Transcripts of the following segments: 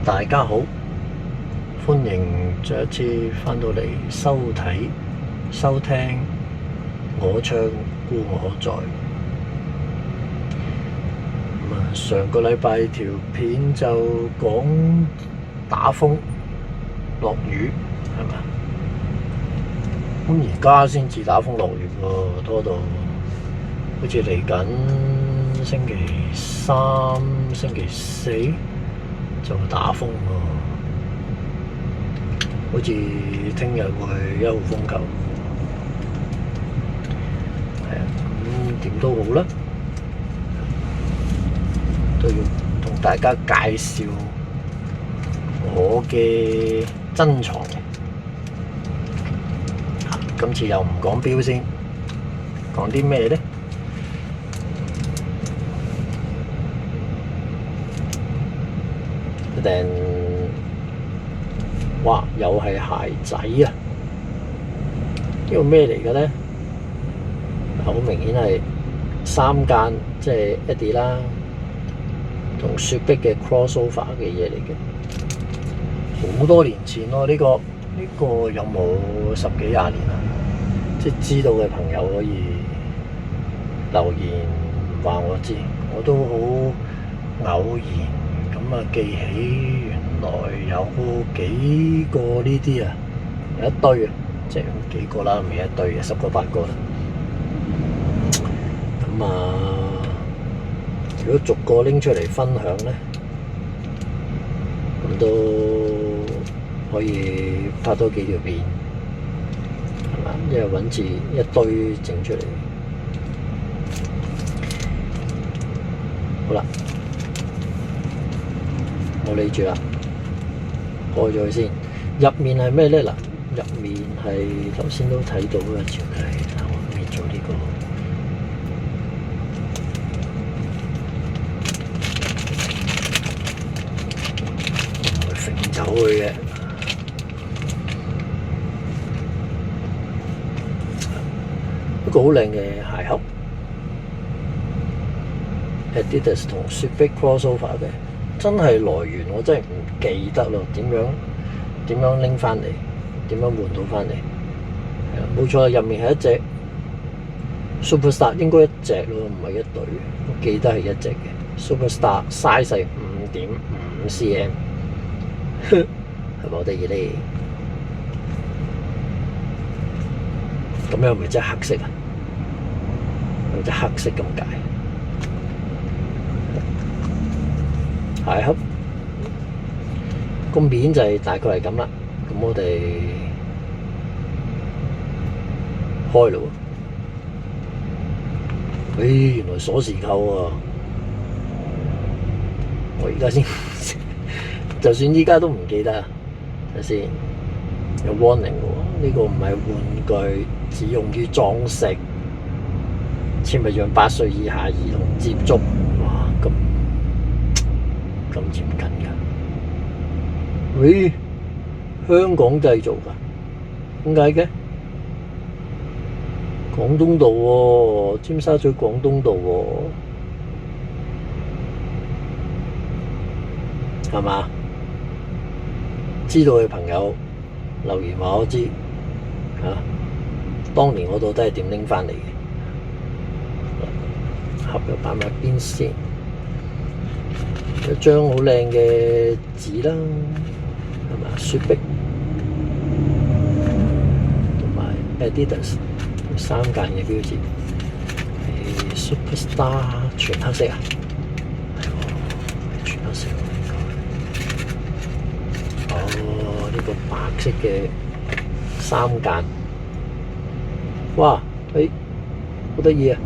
大家好，歡迎再一次返到嚟收聽我唱故我在。上個禮拜條片就講打風落雨係咪？咁而家先至打風落雨喎，拖到好似嚟緊星期三、星期四就打風喎，好似聽日會1號風球。係啊，咁點都好啦，都要同大家介紹我嘅珍藏。今次又唔講錶先，講啲咩呢？一定哇，又係鞋仔啊！呢個咩嚟嘅呢？好明顯係3間，即係 Adidas 啦，同雪碧嘅 crossover 嘅嘢嚟嘅。好多年前咯，呢個有冇10幾20年啊？即係知道嘅朋友可以留言話我知，我都好偶然咁啊記起原來有幾個呢啲啊，有一堆啊，即係幾個啦，未一堆嘅，10個8個啦。咁啊，如果逐個拎出嚟分享咧，咁都可以拍多幾條片，係嘛？因為揾住一堆整出嚟。好啦，冇理住啦，開咗佢先。入面係咩咧？嗱，入面係頭先都睇到嘅，照計。我未做呢個。唔會揈走佢嘅。一個好靚嘅鞋盒。Adidas 同雪碧 crossover 嘅，真係來源我真係唔記得咯。點樣拎翻嚟？點樣換到翻嚟？係啦，冇錯，入面係一隻 Superstar， 應該一隻咯，唔係一對。我記得係一隻嘅 Superstar size 係5.5 cm， 係咪好得意咧？咁樣咪即係黑色啊？咪即係黑色咁解？鞋盒個面就係大概係咁啦，咁我哋開咯喎。原來鎖匙扣喎，我而家先，就算依家都唔記得。睇先，有 warning 喎，呢個唔係玩具，只用於裝飾，切勿讓8歲以下兒童接觸。哇，咁嚴謹㗎？喂，香港製造㗎？點解嘅？廣東道喎，尖沙咀廣東道喎，係嘛？知道嘅朋友留言話我知嚇。當年我到底係點拎翻嚟嘅？盒又擺埋邊先。一張好靚嘅紙啦，係嘛？雪碧同埋 Adidas 3間嘅標誌，係 Superstar 全黑色啊！係喎，全黑色應該。哦，呢個白色嘅3間，哇！好得意啊！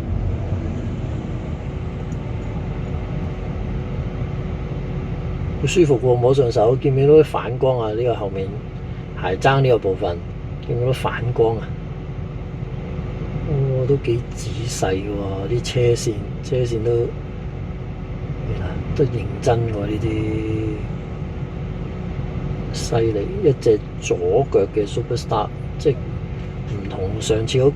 好舒服喎，摸上手，見唔見到啲反光啊？呢個後面鞋踭呢個部分，見唔見到反光啊？哦，都幾仔細喎，啲車線都認真喎，呢啲犀利。一隻左腳嘅 Superstar， 即係唔同上次嗰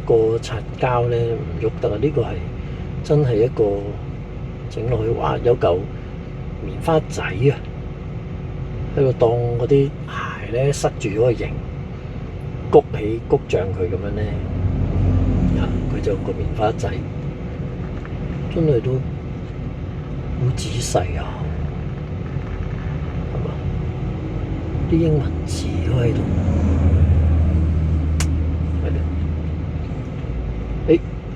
個擦膠咧唔喐得啊！呢個係真係一個整落去，哇！有嚿棉花仔啊，喺度當嗰啲鞋咧塞住咗個形，谷起谷脹佢咁樣咧，佢就用個棉花仔，真係都好仔細啊，係嘛？啲英文字都喺度，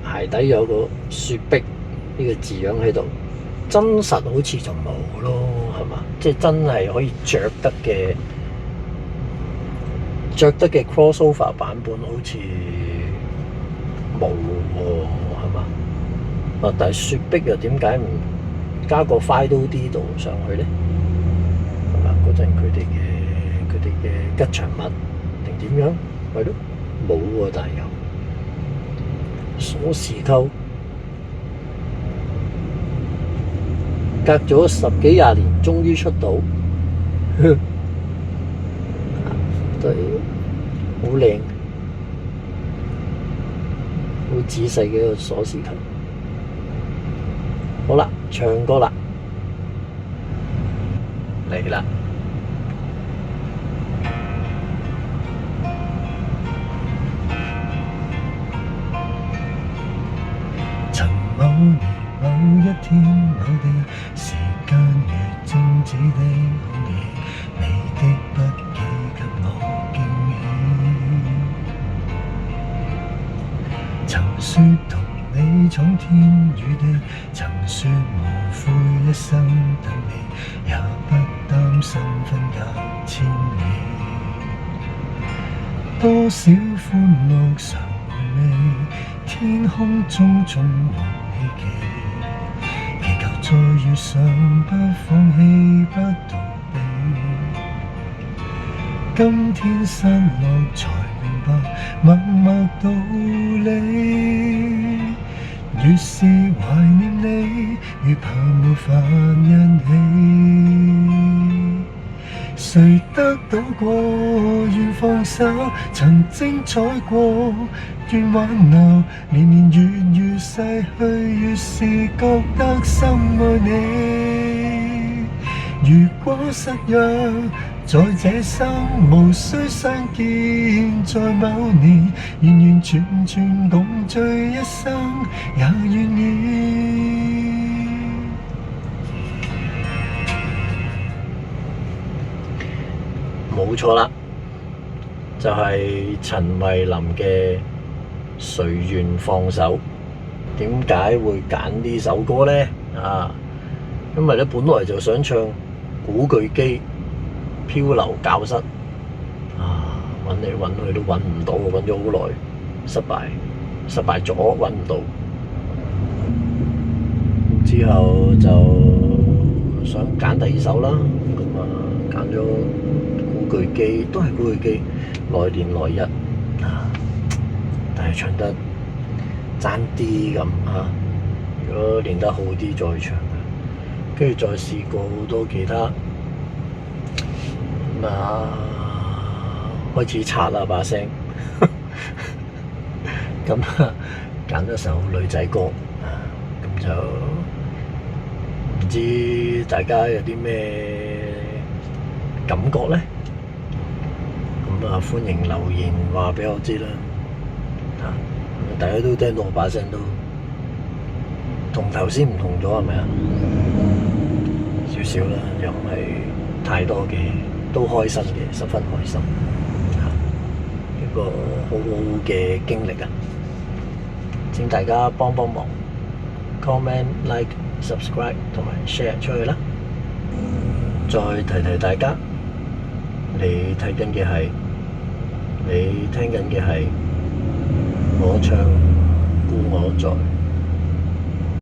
鞋底有個雪碧呢個字樣喺度，真實好似就冇咯，係嘛？即係真係可以着得嘅 crossover 版本好似冇喎，係嘛？但係雪碧又點解唔加個 Fido D 度上去咧？係嘛？嗰陣佢哋嘅吉祥物定點樣？係咯，冇喎，但係有鎖匙扣，隔咗10幾20年，終於出到，都係好靚、好仔細嘅一個鎖匙扣。好啦，唱歌啦，嚟啦！曾某年某一天某地，時間如靜止地空氣，你的筆記給我驚喜。曾說同你闖天與地，曾說無悔一生等你，也不擔心分隔千里。多少歡樂常回味，天空中總有希冀，祈求再遇上不放棄不逃避。今天失落才明白默默道理，越是懷念你，越怕沒法欣喜。誰得到過願放手，曾精彩過願挽留，年年月逝去，越是覺得深愛你。如果失約在這生，無需相見在某年，完全共聚一生，也願意。冇錯啦，就係陳慧琳嘅《誰願放手》。點解會揀呢首歌呢？因為咧本來就想唱古巨基《漂流教室》，揾嚟揾去都揾唔到，揾咗好耐，失敗咗，揾唔到。之後就想揀第二首啦，咁揀咗古巨基，都係古巨基《來年來日》但係唱得爭啲咁如果練得好啲再唱，跟住再試過好多其他，開始刷啦把聲，咁揀咗首女仔歌，咁就唔知大家有啲咩感覺呢？咁歡迎留言話俾我知啦。大家都聽到我把聲都同頭先唔同咗，係咪啊？少少啦，又唔係太多嘅，都開心嘅，十分開心。一個好好嘅經歷啊！請大家幫忙 comment、like、subscribe 同埋 share 出去啦。再提大家，你睇緊嘅係，你聽緊嘅係我唱故我在。